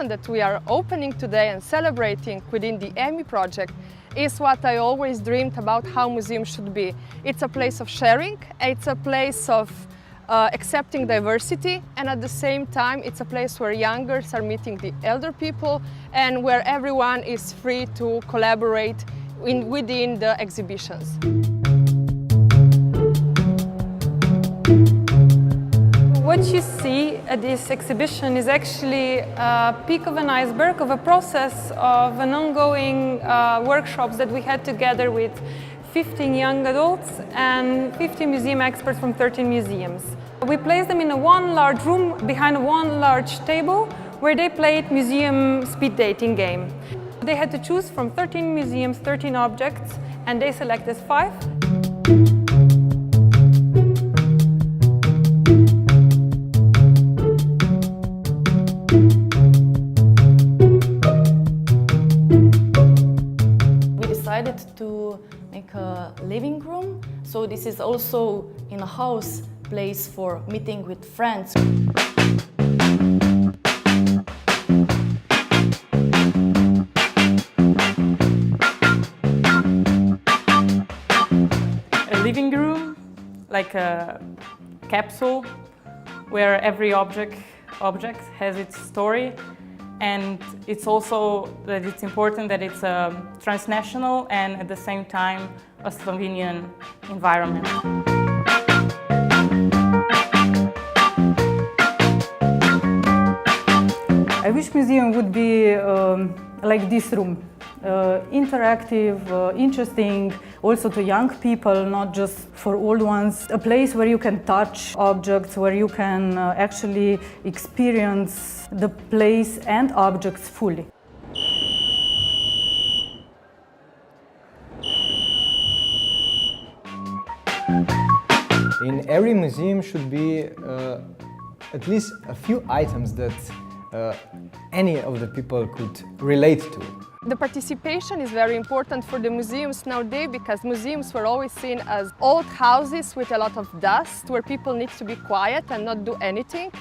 exhibition that we are opening today and celebrating within the EMI project is what I always dreamed about how museums should be. It's a place of sharing, it's a place of accepting diversity, and at the same time it's a place where youngers are meeting the elder people and where everyone is free to collaborate within the exhibitions. What you see at this exhibition is actually a peak of an iceberg of a process of an ongoing workshops that we had together with 15 young adults and 50 museum experts from 13 museums. We placed them in one large room behind one large table where they played museum speed dating game. They had to choose from 13 museums, 13 objects, and they selected 5. We decided to make a living room, so this is also in a house place for meeting with friends. A living room, like a capsule, where every object has its story, and it's also that it's important that it's transnational and at the same time a Slovenian environment. I wish museum would be like this room, interactive, interesting, also to young people, not just for old ones. A place where you can touch objects, where you can actually experience the place and objects fully. In every museum should be at least a few items that any of the people could relate to. The participation is very important for the museums nowadays because museums were always seen as old houses with a lot of dust where people need to be quiet and not do anything.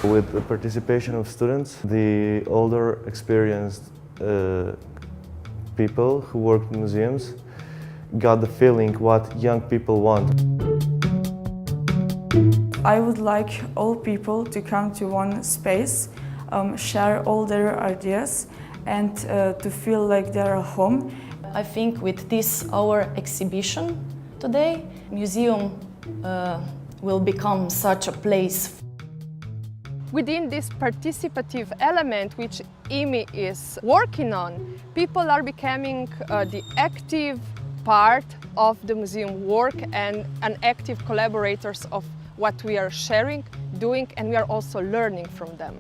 With the participation of students, the older, experienced people who work in museums got the feeling what young people want. I would like all people to come to one space, share all their ideas and to feel like they're at home. I think with this our exhibition today, museum will become such a place. Within this participative element which EMI is working on, people are becoming the active part of the museum work and an active collaborators of what we are sharing, doing, and we are also learning from them.